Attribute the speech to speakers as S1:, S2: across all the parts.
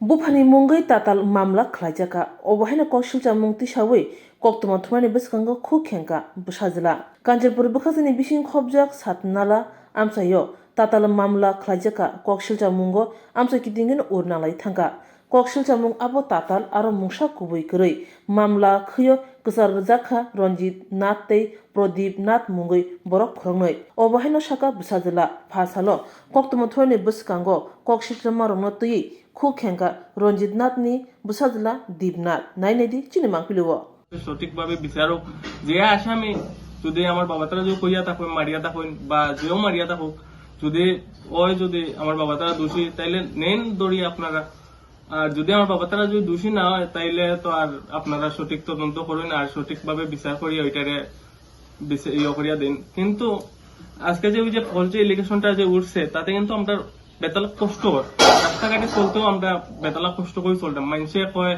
S1: Bufani mungai tatal mamla klajaka obahina kokshilcha mungti shawi koktuma thumani biskanga khukhenka bushazila kanjerpur bukhazini bishin khobjak satnala amsayo tatal mamla klajaka kokshilcha mungo amsa kidingin urnalai thanga kokshilcha mung abo tatal aro mungsha kubui krei mamla khyo kusar jakha Ranjit Nath tei Pradip Nath mungai borok khrongnoi obahina shaka bushazila phasalo koktuma thumani biskango kokshilcha marongno tui খুখেঙ্কা রঞ্জিত নাথনি বুসাজলা দীপনাথ নাইনেদি চিনি মাংপিলিও
S2: সঠিকভাবে বিচারক যে আসামি যদি আমার বাবা তারা যদি কইয়া থাকুন মারিয়া থাকুন বা যেও মারিয়া থাকুক যদি আমার বাবা তারা দোষী তাইলে নেন দড়ি আপনারা আর যদি আমার বাবা তারা যদি দোষী না হয় তাইলে তো আর আপনারা সঠিক তদন্ত করুন আর সঠিকভাবে বিচার করিয়া ওইটারে ইয়ে করিয়া দিন কিন্তু আজকে যে ওই যে ফলস এলিগেশনটা যে উঠছে তাতে কিন্তু আমরা বেতালা কষ্ট রাস্তাঘাটে চলতেও আমরা বেতালা কষ্ট করে চলতাম মানুষে কয়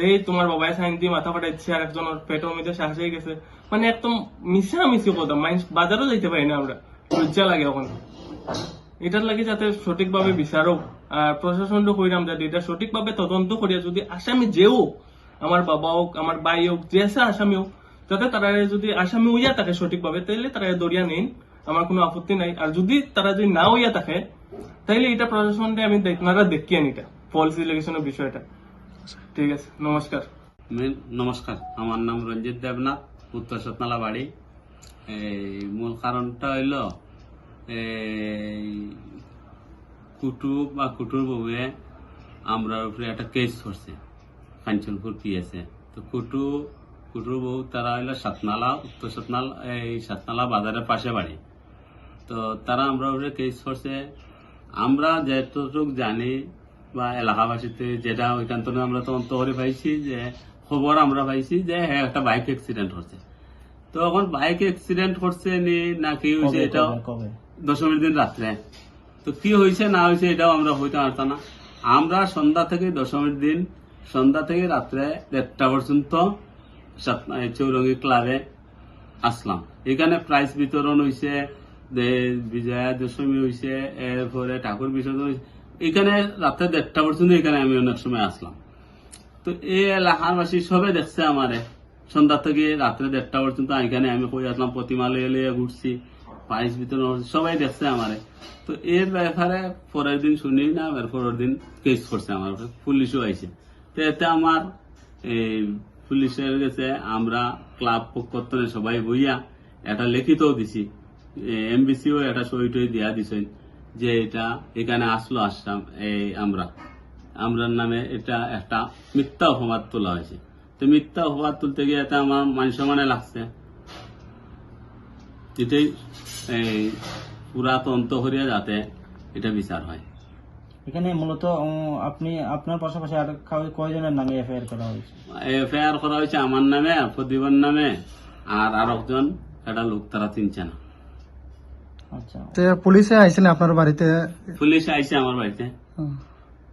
S2: এই তোমার বাবাই সাইন দিয়ে মাথা ফাটাইছে আর একজনের পেটের মধ্যে শ্বাস হয়ে গেছে মানে একদম মিশামিশি করতাম মানুষ বাজারও যাইতে পারি না আমরা লজ্জা লাগে এখন এটার লাগে যাতে সঠিকভাবে বিচারক আর প্রশাসনটা কইরাম যাতে এটা সঠিকভাবে তদন্ত করিয়া যদি আসামি যেও আমার বাবা হোক আমার ভাই হোক যে আছে আসামি হোক যাতে তারা যদি আসামি হইয়া থাকে সঠিকভাবে তাইলে তারা দরিয়া নেন আমার কোনো আপত্তি নাই আর যদি তারা যদি না হইয়া থাকে তাইলে এটা প্রশাসনকে আমি আপনারা দেখিয়ে এটা ফলস ইলিগেশনের বিষয়টা ঠিক আছে
S3: নমস্কার আমার নাম রঞ্জিত দেবনাথ উত্তর সতনালা বাড়ি মূল কারণটা হইল কুটুর বউয়ে আমরা উপরে একটা কেস করছে কাঞ্চনপুর পিএসএ তো কুটুর বউ তারা হইলো সাতনালা উত্তর সাতনালা বাজারের পাশে বাড়ি তো তারা আমরা উপরে কেস করছে আমরা যেটুক জানি বা এলাকাবাসীতে যেটা ওইখান থেকে আমরা তদন্ত করে পাইছি যে খবর আমরা পাইছি যে হ্যাঁ একটা বাইক অ্যাক্সিডেন্ট হচ্ছে তো এখন বাইক অ্যাক্সিডেন্ট করছে না কি হয়েছে এটাও দশমীর দিন রাত্রে তো কি হয়েছে না হয়েছে এটাও আমরা হইতে পারতাম না আমরা সন্ধ্যা থেকে দশমীর দিন সন্ধ্যা থেকে রাত্রে 1:30 পর্যন্ত চৌরঙ্গি ক্লাবে আসলাম এখানে প্রাইজ বিতরণ হয়েছে বিজয়া দশমী হয়েছে এরপরে ঠাকুর বিসর্জন এখানে রাত্রে 1:30 পর্যন্ত এখানে আমি অনেক সময় আসলাম তো এই এলাকাবাসী সবে দেখছে আমারে সন্ধ্যা থেকে রাত্রে 1:30 পর্যন্ত এখানে আমি কই আসলাম প্রতিমা লিয়ে ঘুরছি প্রাইজ বিতরণ সবাই দেখছে আমারে তো এর ব্যাপারে পরের দিন শুনি না পরের দিন কেস করছে আমার পুলিশও আইছে তো এতে আমার পুলিশের কাছে আমরা ক্লাব পক্ষ থেকে সবাই বইয়া এটা লিখিতও দিছি এমবিসিও এটা সই টই দিয়া দিছে যে এটা এখানে আসলো আসলাম আমরার নামে এটা একটা মিথ্যা অপবাদ তোলা হয়েছে তো মিথ্যা অপবাদ তুলতে গিয়ে এটা আমার মান সম্মানে লাগছে এটাই পুরা তদন্ত করিয়া যাতে এটা বিচার হয়
S4: এখানে মূলত আপনি আপনার পাশাপাশি আর কয়জনের নামে এফআইআর করা হয়েছে
S3: এফআইআর করা হয়েছে আমার নামে প্রদীপের নামে আর একজন একটা লোক তারা চিনছে না
S4: আচ্ছা
S5: পুলিশে আইছিল আপনার বাড়িতে
S3: পুলিশ আইছে আমার বাড়িতে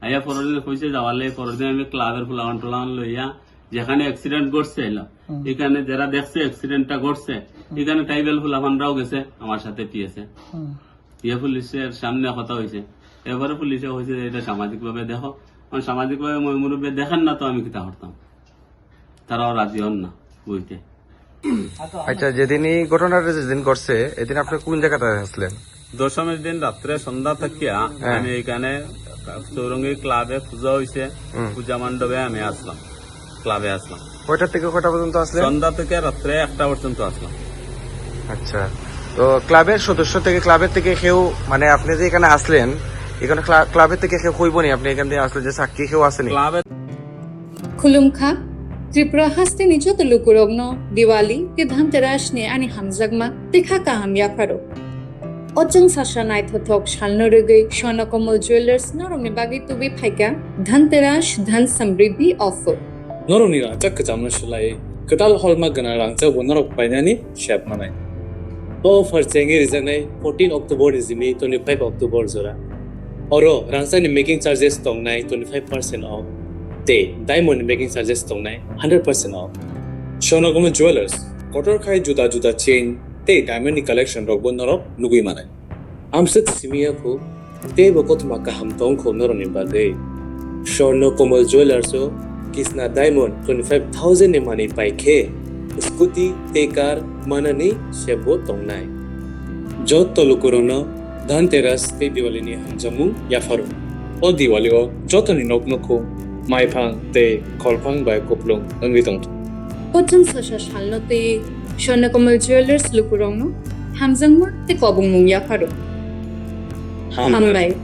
S3: আইয়া পরের দিন কইছে যাওয়ার লাগে পরের দিন আমি ক্লাবের ফুলাওয়ান টোলাওয়ান লইয়া যেখানে অ্যাক্সিডেন্ট ঘটছে এখানে যারা দেখছে অ্যাক্সিডেন্টটা ঘটছে এখানে ট্রাইবেল ফুলাফানরাও গেছে আমার সাথে পিয়েছে পুলিশের সামনে কথা হয়েছে এবারে পুলিশে হয়েছে এটা সামাজিক ভাবে দেখো সামাজিক ভাবে মুরব্বী দেখেন না তো আমি কিতা করতাম তারাও রাজি হন না বইতে
S5: আচ্ছা যেদিনই ঘটনাটা যেদিন ঘটছে এদিন আপনি কোন জায়গাটা আসলেন
S3: দশমীর দিন রাত্রে সন্ধ্যা থেকে আমি এখানে চৌরঙ্গি ক্লাবে পূজা হয়েছে পূজা মণ্ডপে আমি আসলাম ক্লাবে আসলাম
S5: কয়টা থেকে কয়টা পর্যন্ত আসলেন
S3: সন্ধ্যা থেকে রাত্রে 1টা পর্যন্ত আসলাম
S5: আচ্ছা তো ক্লাবের সদস্য থেকে ক্লাবের থেকে কেউ মানে আপনি যে এখানে আসলেন এখানে ক্লাবের থেকে কেউ কইবনি আপনি এখান থেকে আসলে যে সাক্ষী কেউ আসেনি
S3: ক্লাবে
S6: खुलुमखा त्रिपुरा हास्ते निजो तुलुकुरogno दिवाली ते धनतेरास ने ani hamjagma देखा kaham yakaro ojang sasra nai thothok shalnorugui Swarnakomal Jewelers noromni bagi tubi phaika धनतेरास धन समृद्धि offer
S7: noroni rangchak kajamna sulai ketal holma gana rangchak bonorok painani shap manai to offer chengi rijanai 14 October izimi 25 October jora oro rangchani making charges tongnai 25% off te diamond making charges tongnai 100% off Swarnakomal Jewelers kotor khai juda chain te diamond ni collection rok bonorok nugui manai amsat simia ko te bokot maka ham tong ko noroni bagai Shorno Komal Jewelers o Kisna Diamond 25,000 ni money pai khe scooty te car manani shebo tongnai jot tolukurona dhanteras te diwali ni hamjamung yafaru o diwali o jotoni noknoko maiphang te kholphang bai koplong angwi tong
S6: Ojang sasha shalnote Shornakomal Jewelers lukurongno hamjangma te kobungmung yafaru. Hambai